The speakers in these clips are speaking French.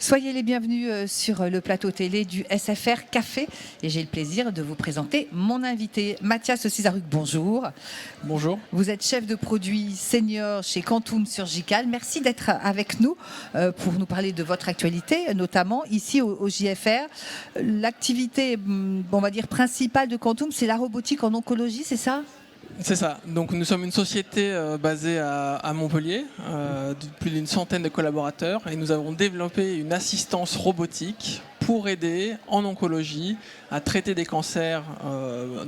Soyez les bienvenus sur le plateau télé du SFR Café et j'ai le plaisir de vous présenter mon invité, Mathias Cizaruc. Bonjour. Bonjour. Vous êtes chef de produit senior chez Quantum Surgical. Merci d'être avec nous pour nous parler de votre actualité, notamment ici au JFR. L'activité, on va dire, principale de Quantum, c'est la robotique en oncologie, c'est ça ? C'est ça. Donc nous sommes une société basée à Montpellier, de plus d'une centaine de collaborateurs, et nous avons développé une assistance robotique pour aider en oncologie à traiter des cancers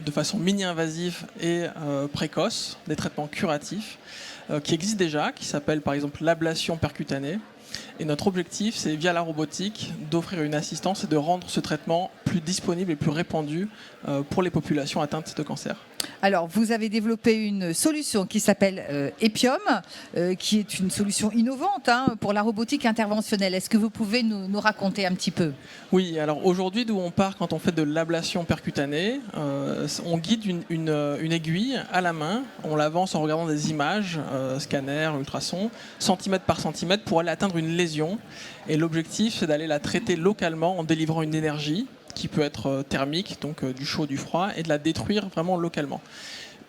de façon mini-invasive et précoce, des traitements curatifs qui existent déjà, qui s'appellent par exemple l'ablation percutanée. Et notre objectif, c'est via la robotique d'offrir une assistance et de rendre ce traitement plus disponible et plus répandu pour les populations atteintes de cancer. Alors, vous avez développé une solution qui s'appelle Epiom, qui est une solution innovante pour la robotique interventionnelle. Est-ce que vous pouvez nous raconter un petit peu ? Oui, alors aujourd'hui, d'où on part quand on fait de l'ablation percutanée, on guide une aiguille à la main, on l'avance en regardant des images, scanner, ultrasons, centimètre par centimètre, pour aller atteindre une lésion. Et l'objectif, c'est d'aller la traiter localement en délivrant une énergie qui peut être thermique, donc du chaud, du froid, et de la détruire vraiment localement.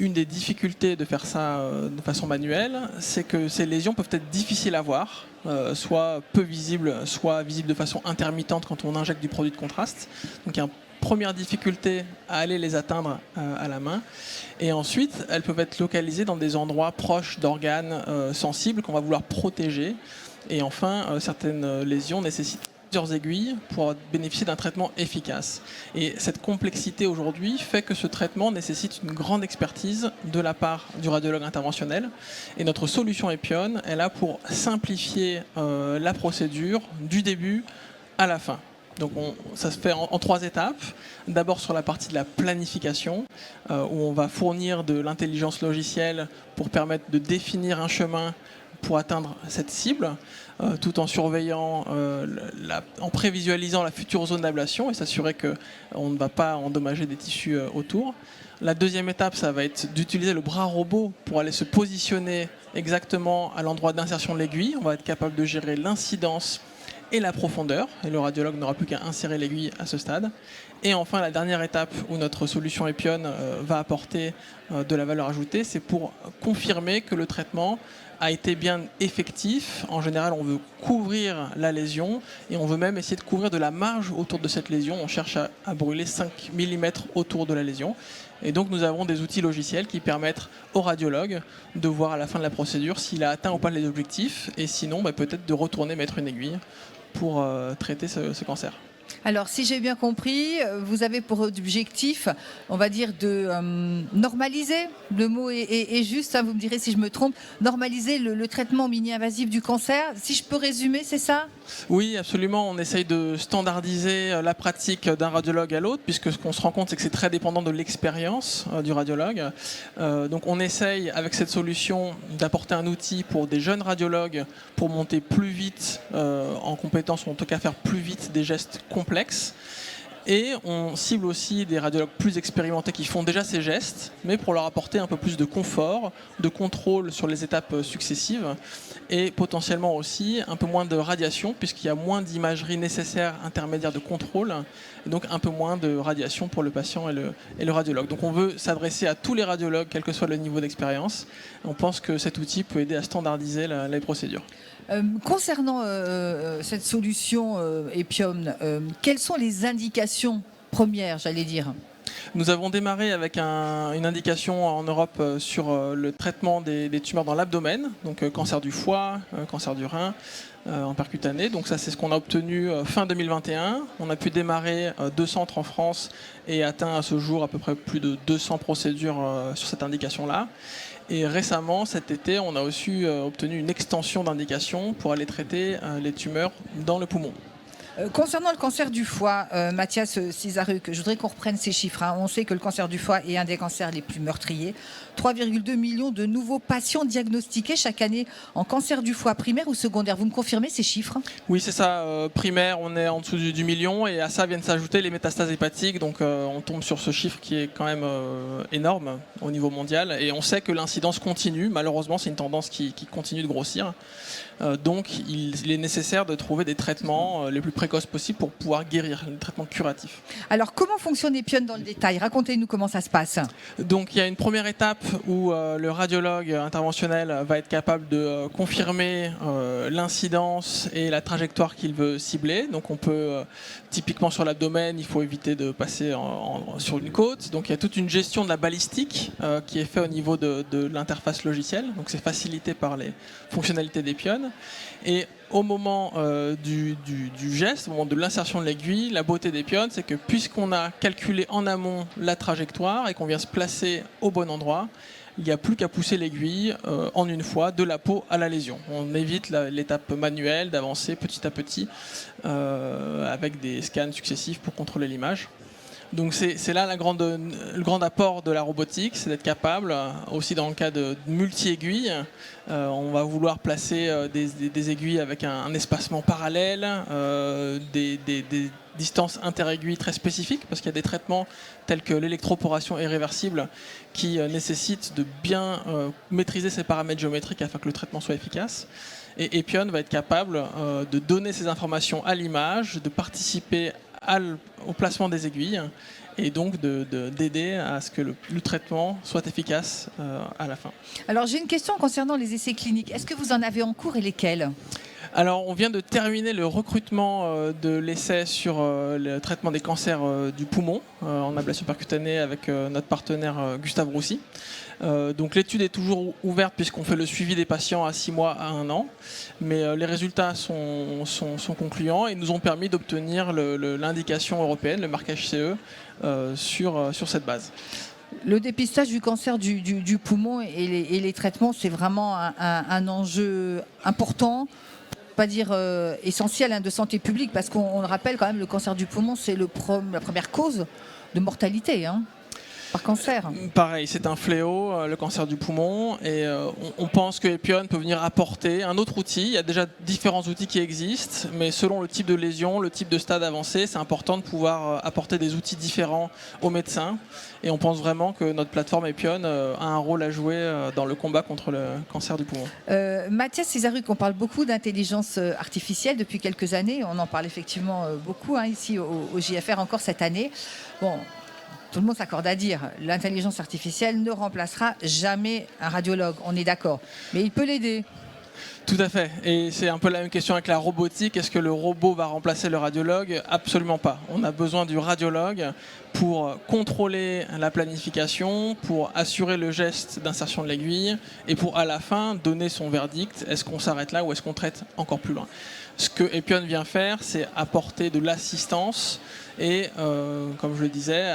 Une des difficultés de faire ça de façon manuelle, c'est que ces lésions peuvent être difficiles à voir, soit peu visibles, soit visibles de façon intermittente quand on injecte du produit de contraste. Donc il y a une première difficulté à aller les atteindre à la main. Et ensuite, elles peuvent être localisées dans des endroits proches d'organes sensibles qu'on va vouloir protéger. Et enfin, certaines lésions nécessitent plusieurs aiguilles pour bénéficier d'un traitement efficace. Et cette complexité aujourd'hui fait que ce traitement nécessite une grande expertise de la part du radiologue interventionnel. Et notre solution Epion est là pour simplifier la procédure du début à la fin. Donc ça se fait en 3 étapes. D'abord sur la partie de la planification, où on va fournir de l'intelligence logicielle pour permettre de définir un chemin pour atteindre cette cible, tout en surveillant, en prévisualisant la future zone d'ablation et s'assurer qu'on ne va pas endommager des tissus autour. La deuxième étape, ça va être d'utiliser le bras robot pour aller se positionner exactement à l'endroit d'insertion de l'aiguille. On va être capable de gérer l'incidence et la profondeur, et le radiologue n'aura plus qu'à insérer l'aiguille à ce stade. Et enfin, la dernière étape où notre solution Epion va apporter de la valeur ajoutée, c'est pour confirmer que le traitement a été bien effectif. En général, on veut couvrir la lésion et on veut même essayer de couvrir de la marge autour de cette lésion. On cherche à brûler 5 mm autour de la lésion. Et donc, nous avons des outils logiciels qui permettent au radiologue de voir à la fin de la procédure s'il a atteint ou pas les objectifs et sinon, peut-être de retourner mettre une aiguille pour traiter ce cancer. Alors, si j'ai bien compris, vous avez pour objectif, on va dire, de normaliser, le mot est juste, vous me direz si je me trompe, normaliser le traitement mini-invasif du cancer. Si je peux résumer, c'est ça ? Oui, absolument. On essaye de standardiser la pratique d'un radiologue à l'autre, puisque ce qu'on se rend compte, c'est que c'est très dépendant de l'expérience du radiologue. Donc on essaye, avec cette solution, d'apporter un outil pour des jeunes radiologues pour monter plus vite en compétences, ou en tout cas faire plus vite des gestes complexes. Et on cible aussi des radiologues plus expérimentés qui font déjà ces gestes, mais pour leur apporter un peu plus de confort, de contrôle sur les étapes successives, et potentiellement aussi un peu moins de radiation, puisqu'il y a moins d'imagerie nécessaire intermédiaire de contrôle, et donc un peu moins de radiation pour le patient et le radiologue. Donc on veut s'adresser à tous les radiologues, quel que soit le niveau d'expérience. On pense que cet outil peut aider à standardiser les procédures. Concernant cette solution Epiom, quelles sont les indications premières, j'allais dire ? Nous avons démarré avec une indication en Europe sur le traitement des tumeurs dans l'abdomen, donc cancer du foie, cancer du rein, en percutané. Donc ça, c'est ce qu'on a obtenu fin 2021. On a pu démarrer 2 centres en France et atteint à ce jour à peu près plus de 200 procédures sur cette indication-là. Et récemment, cet été, on a aussi obtenu une extension d'indication pour aller traiter les tumeurs dans le poumon. Concernant le cancer du foie, Mathias Cizaruc, je voudrais qu'on reprenne ces chiffres. On sait que le cancer du foie est un des cancers les plus meurtriers. 3,2 millions de nouveaux patients diagnostiqués chaque année en cancer du foie primaire ou secondaire. Vous me confirmez ces chiffres? Oui, c'est ça. Primaire, on est en dessous du million et à ça viennent s'ajouter les métastases hépatiques. Donc on tombe sur ce chiffre qui est quand même énorme au niveau mondial. Et on sait que l'incidence continue. Malheureusement, c'est une tendance qui continue de grossir. Donc il est nécessaire de trouver des traitements les plus précoces possibles pour pouvoir guérir, des traitements curatifs. Alors comment fonctionne Epion dans le détail? Racontez-nous comment ça se passe. Donc il y a une première étape où le radiologue interventionnel va être capable de confirmer l'incidence et la trajectoire qu'il veut cibler. Donc on peut, typiquement sur l'abdomen, il faut éviter de passer sur une côte. Donc il y a toute une gestion de la balistique qui est faite au niveau de l'interface logicielle. Donc c'est facilité par les fonctionnalités d'Epion. Et au moment du geste, au moment de l'insertion de l'aiguille, la beauté d'Epion, c'est que puisqu'on a calculé en amont la trajectoire et qu'on vient se placer au bon endroit, il n'y a plus qu'à pousser l'aiguille en une fois de la peau à la lésion. On évite l'étape manuelle d'avancer petit à petit avec des scans successifs pour contrôler l'image. Donc c'est là le grand apport de la robotique, c'est d'être capable, aussi dans le cas de multi-aiguilles, on va vouloir placer des aiguilles avec un espacement parallèle, des distances inter-aiguilles très spécifiques, parce qu'il y a des traitements tels que l'électroporation irréversible qui nécessitent de bien maîtriser ces paramètres géométriques afin que le traitement soit efficace. Et Epion va être capable de donner ces informations à l'image, de participer au placement des aiguilles et donc d'aider à ce que le traitement soit efficace à la fin. Alors j'ai une question concernant les essais cliniques. Est-ce que vous en avez en cours et lesquels? Alors on vient de terminer le recrutement de l'essai sur le traitement des cancers du poumon en ablation percutanée avec notre partenaire Gustave Roussy. Donc l'étude est toujours ouverte puisqu'on fait le suivi des patients à 6 mois à 1 an, mais les résultats sont concluants et nous ont permis d'obtenir l'indication européenne, le marquage CE, sur cette base. Le dépistage du cancer du poumon et les traitements, c'est vraiment un enjeu important, pas dire essentiel de santé publique, parce qu'on le rappelle quand même, le cancer du poumon, c'est la première cause de mortalité par cancer. Pareil, c'est un fléau, le cancer du poumon, et on pense que Epion peut venir apporter un autre outil. Il y a déjà différents outils qui existent, mais selon le type de lésion, le type de stade avancé, c'est important de pouvoir apporter des outils différents aux médecins. Et on pense vraiment que notre plateforme Epion a un rôle à jouer dans le combat contre le cancer du poumon. Mathias Cizaruc, on parle beaucoup d'intelligence artificielle depuis quelques années. On en parle effectivement beaucoup ici au JFR encore cette année. Bon, tout le monde s'accorde à dire l'intelligence artificielle ne remplacera jamais un radiologue, on est d'accord. Mais il peut l'aider. Tout à fait. Et c'est un peu la même question avec la robotique. Est-ce que le robot va remplacer le radiologue? Absolument pas. On a besoin du radiologue pour contrôler la planification, pour assurer le geste d'insertion de l'aiguille et pour à la fin donner son verdict. Est-ce qu'on s'arrête là ou est-ce qu'on traite encore plus loin? Ce que Epion vient faire, c'est apporter de l'assistance et, comme je le disais,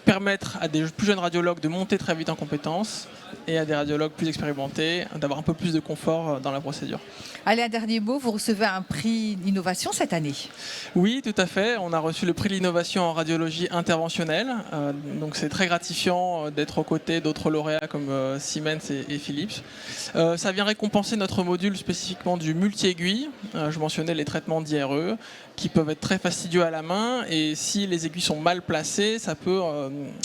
permettre à des plus jeunes radiologues de monter très vite en compétences et à des radiologues plus expérimentés d'avoir un peu plus de confort dans la procédure. Allez, un dernier mot, vous recevez un prix d'innovation cette année. Oui, tout à fait. On a reçu le prix de l'innovation en radiologie interventionnelle. Donc c'est très gratifiant d'être aux côtés d'autres lauréats comme Siemens et Philips. Ça vient récompenser notre module spécifiquement du multi-aiguille. Je mentionnais les traitements d'IRE qui peuvent être très fastidieux à la main et si les aiguilles sont mal placées, ça peut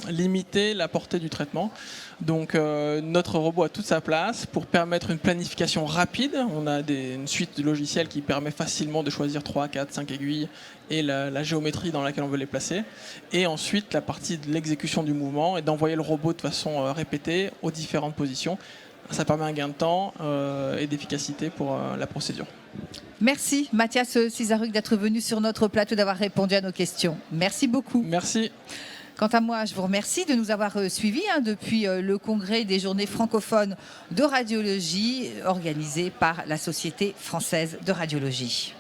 limiter la portée du traitement. Donc notre robot a toute sa place pour permettre une planification rapide. On a une suite de logiciels qui permet facilement de choisir 3, 4, 5 aiguilles et la géométrie dans laquelle on veut les placer. Et ensuite la partie de l'exécution du mouvement et d'envoyer le robot de façon répétée aux différentes positions. Ça permet un gain de temps et d'efficacité pour la procédure. Merci Mathias Cizaruc d'être venu sur notre plateau, d'avoir répondu à nos questions. Merci beaucoup. Merci. Quant à moi, je vous remercie de nous avoir suivis depuis le congrès des journées francophones de radiologie organisé par la Société française de radiologie.